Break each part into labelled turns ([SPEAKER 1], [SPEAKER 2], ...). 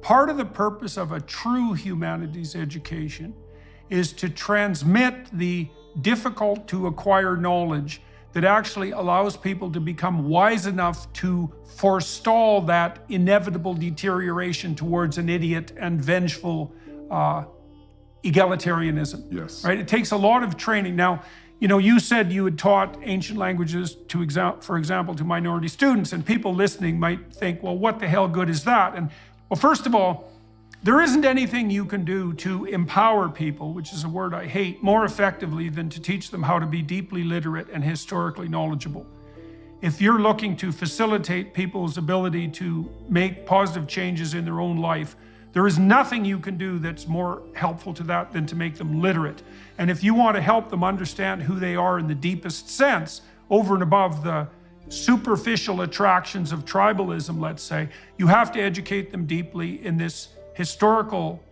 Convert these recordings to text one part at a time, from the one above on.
[SPEAKER 1] part of the purpose of a true humanities education is to transmit the difficult to acquire knowledge that actually allows people to become wise enough to forestall that inevitable deterioration towards an idiot and vengeful egalitarianism.
[SPEAKER 2] Yes.
[SPEAKER 1] Right? It takes a lot of training. Now, you know, you said you had taught ancient languages for example, to minority students, and people listening might think, well, what the hell good is that? And well, first of all, there isn't anything you can do to empower people, which is a word I hate, more effectively than to teach them how to be deeply literate and historically knowledgeable. If you're looking to facilitate people's ability to make positive changes in their own life, there is nothing you can do that's more helpful to that than to make them literate. And if you want to help them understand who they are in the deepest sense, over and above the superficial attractions of tribalism, let's say, you have to educate them deeply in this historical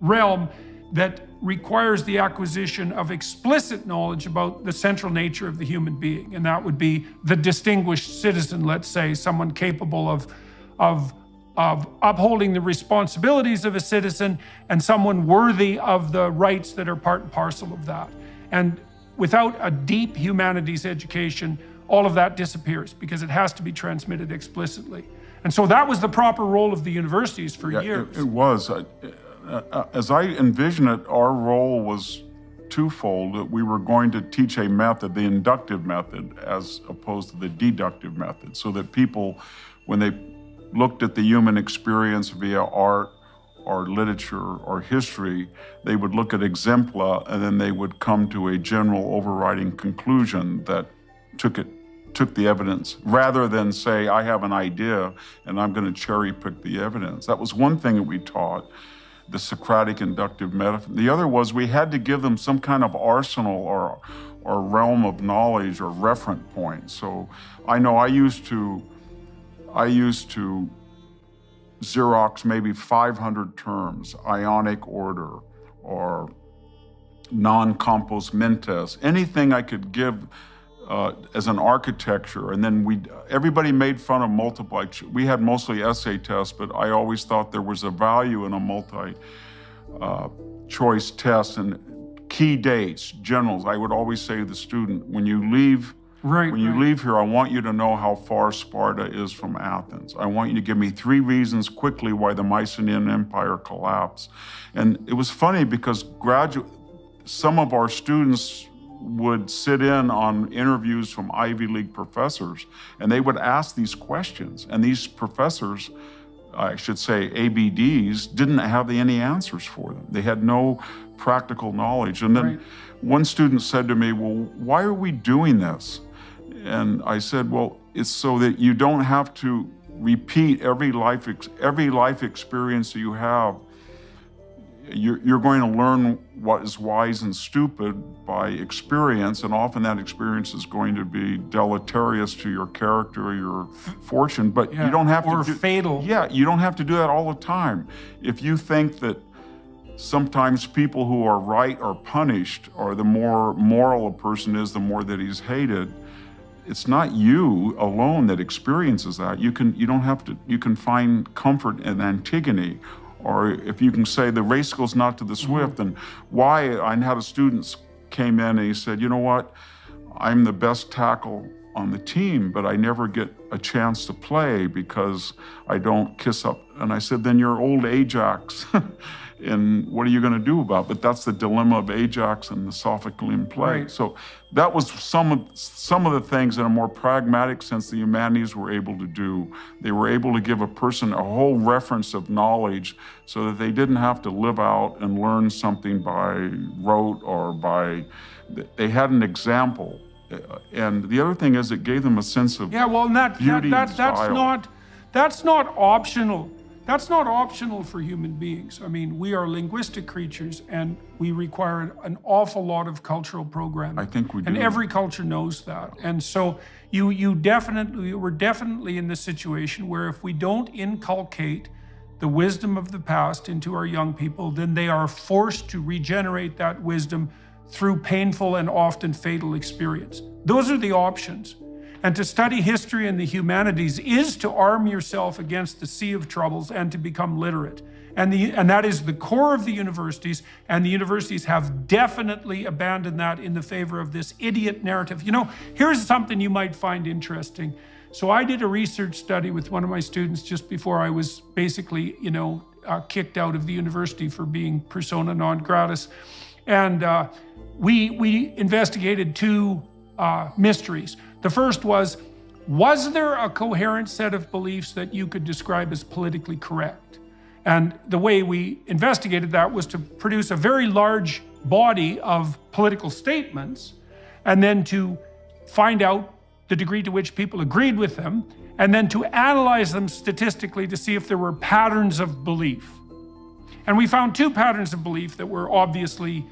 [SPEAKER 1] realm that requires the acquisition of explicit knowledge about the central nature of the human being. And that would be the distinguished citizen, let's say, someone capable of upholding the responsibilities of a citizen, and someone worthy of the rights that are part and parcel of that. And without a deep humanities education, all of that disappears because it has to be transmitted explicitly. And so that was the proper role of the universities for years.
[SPEAKER 2] It was. As I envision it, our role was twofold. That we were going to teach a method, the inductive method, as opposed to the deductive method, so that people, when they looked at the human experience via art or literature or history, they would look at exempla, and then they would come to a general overriding conclusion that took the evidence, rather than say, I have an idea and I'm going to cherry pick the evidence. That was one thing that we taught, the Socratic inductive method. The other was we had to give them some kind of arsenal or realm of knowledge or referent point. So I know I used to Xerox maybe 500 terms, ionic order or non-compos mentis, anything I could give as an architecture. And then everybody made fun of multiply. We had mostly essay tests, but I always thought there was a value in a multi-choice test. And key dates, generals, I would always say to the student, when you leave here, I want you to know how far Sparta is from Athens. I want you to give me 3 reasons quickly why the Mycenaean Empire collapsed. And it was funny because some of our students would sit in on interviews from Ivy League professors, and they would ask these questions. And these professors, I should say ABDs, didn't have any answers for them. They had no practical knowledge. And then one student said to me, well, why are we doing this? And I said, well, it's so that you don't have to repeat every life experience that you have. You're going to learn what is wise and stupid by experience, and often that experience is going to be deleterious to your character or your fortune, but you don't have to
[SPEAKER 1] fatal.
[SPEAKER 2] Yeah, you don't have to do that all the time. If you think that sometimes people who are right are punished, or the more moral a person is, the more that he's hated, it's not you alone that experiences that. You can find comfort in Antigone. Or if you can say the race goes not to the swift, and why I had a student came in and he said, you know what, I'm the best tackle on the team, but I never get a chance to play because I don't kiss up. And I said, then you're old Ajax, and what are you going to do about it? But that's the dilemma of Ajax and the Sophoclean play.
[SPEAKER 1] Right.
[SPEAKER 2] So that was some of the things in a more pragmatic sense the humanities were able to do. They were able to give a person a whole reference of knowledge so that they didn't have to live out and learn something by rote or they had an example. And the other thing is it gave them a sense of beauty and style.
[SPEAKER 1] That's not optional. That's not optional for human beings. I mean, we are linguistic creatures, and we require an awful lot of cultural programming.
[SPEAKER 2] I think we do.
[SPEAKER 1] And every culture knows that. And so we're definitely in the situation where if we don't inculcate the wisdom of the past into our young people, then they are forced to regenerate that wisdom through painful and often fatal experience. Those are the options. And to study history and the humanities is to arm yourself against the sea of troubles and to become literate. And that is the core of the universities, and the universities have definitely abandoned that in the favor of this idiot narrative. You know, here's something you might find interesting. So I did a research study with one of my students just before I was basically, kicked out of the university for being persona non gratis. And we investigated two mysteries. The first was there a coherent set of beliefs that you could describe as politically correct? And the way we investigated that was to produce a very large body of political statements, and then to find out the degree to which people agreed with them, and then to analyze them statistically to see if there were patterns of belief. And we found two patterns of belief that were obviously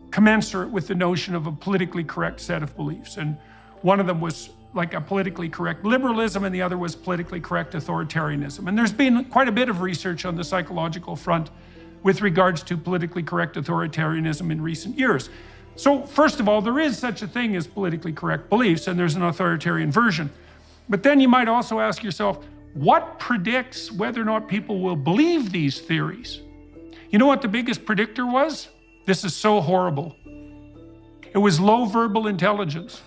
[SPEAKER 1] commensurate with the notion of a politically correct set of beliefs. And one of them was like a politically correct liberalism, and the other was politically correct authoritarianism. And there's been quite a bit of research on the psychological front with regards to politically correct authoritarianism in recent years. So first of all, there is such a thing as politically correct beliefs, and there's an authoritarian version. But then you might also ask yourself, what predicts whether or not people will believe these theories? You know what the biggest predictor was? This is so horrible. It was low verbal intelligence.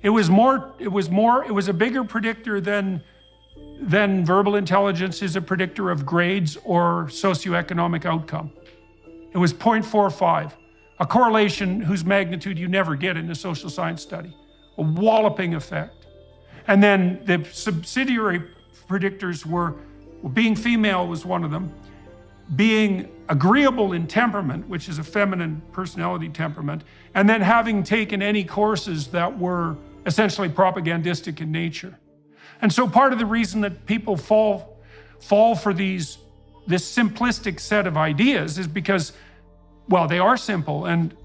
[SPEAKER 1] It was a bigger predictor than verbal intelligence is a predictor of grades or socioeconomic outcome. It was 0.45, a correlation whose magnitude you never get in a social science study, a walloping effect. And then the subsidiary predictors were, being female was one of them, being agreeable in temperament, which is a feminine personality temperament, and then having taken any courses that were essentially propagandistic in nature. And so part of the reason that people fall for this simplistic set of ideas is because, well, they are simple, and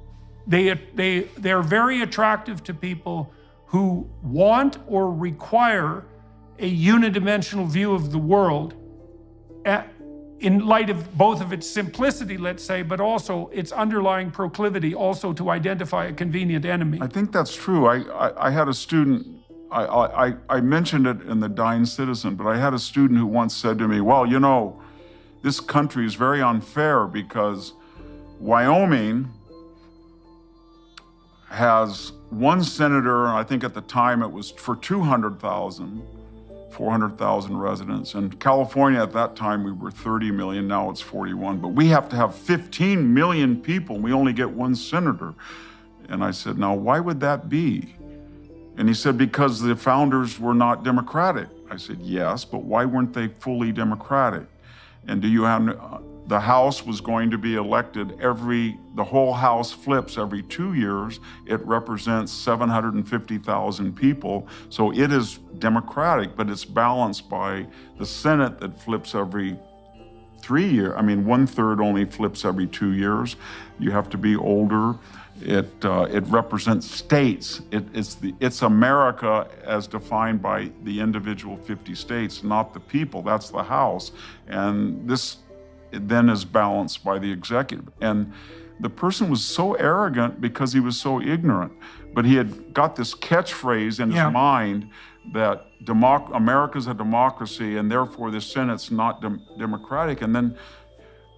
[SPEAKER 1] they're very attractive to people who want or require a unidimensional view of the world in light of both of its simplicity, let's say, but also its underlying proclivity also to identify a convenient enemy.
[SPEAKER 2] I think that's true. I had a student, I mentioned it in the Dying Citizen, but I had a student who once said to me, well, you know, this country is very unfair because Wyoming has one senator, I think at the time it was for 400,000 residents. And California at that time, we were 30 million, now it's 41. But we have to have 15 million people, and we only get one senator. And I said, now why would that be? And he said, because the founders were not democratic. I said, yes, but why weren't they fully democratic? And do you have, the House was going to be elected the whole House flips every 2 years. It represents 750,000 people. So it is democratic, but it's balanced by the Senate that flips every 3 years. I mean, 1/3 only flips every 2 years. You have to be older. It represents states. It's America as defined by the individual 50 states, not the people. That's the House. And this then is balanced by the executive. And the person was so arrogant because he was so ignorant, but he had got this catchphrase in his mind that America's a democracy and therefore the Senate's not democratic. And then,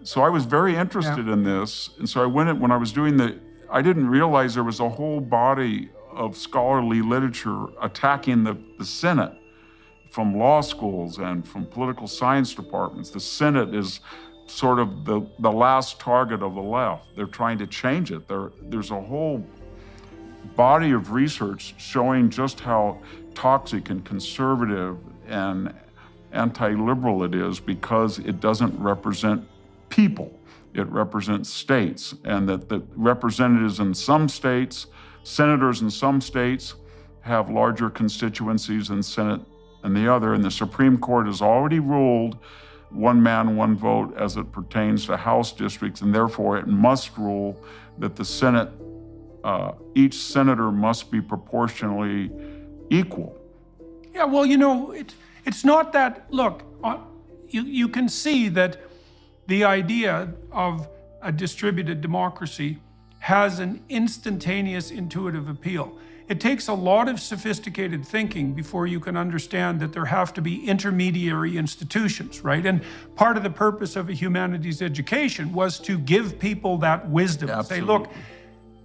[SPEAKER 2] so I was very interested in this. And so I went in, when I was doing I didn't realize there was a whole body of scholarly literature attacking the Senate from law schools and from political science departments. The Senate is sort of the last target of the left. They're trying to change it. There's a whole body of research showing just how toxic and conservative and anti-liberal it is because it doesn't represent people. It represents states, and that the representatives in some states, senators in some states, have larger constituencies than Senate and the other. And the Supreme Court has already ruled one man, one vote as it pertains to House districts, and therefore it must rule that the Senate, each senator must be proportionally equal.
[SPEAKER 1] Yeah, well, you know, it's not that, look, you can see that the idea of a distributed democracy has an instantaneous intuitive appeal. it takes a lot of sophisticated thinking before you can understand that there have to be intermediary institutions, right? And part of the purpose of a humanities education was to give people that wisdom.
[SPEAKER 2] Absolutely.
[SPEAKER 1] Say, look,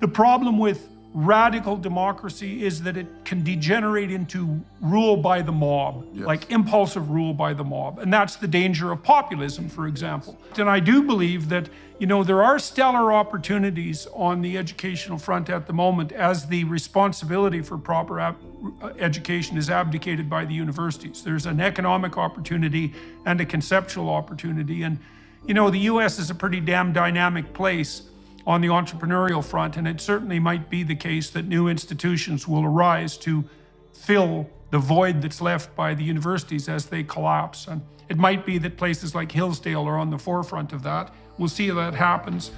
[SPEAKER 1] the problem with radical democracy is that it can degenerate into rule by the mob,
[SPEAKER 2] yes.
[SPEAKER 1] like impulsive rule by the mob. And that's the danger of populism, for example. And I do believe that, you know, there are stellar opportunities on the educational front at the moment as the responsibility for proper education is abdicated by the universities. There's an economic opportunity and a conceptual opportunity. And, you know, the US is a pretty damn dynamic place on the entrepreneurial front, and it certainly might be the case that new institutions will arise to fill the void that's left by the universities as they collapse. And it might be that places like Hillsdale are on the forefront of that. We'll see how that happens.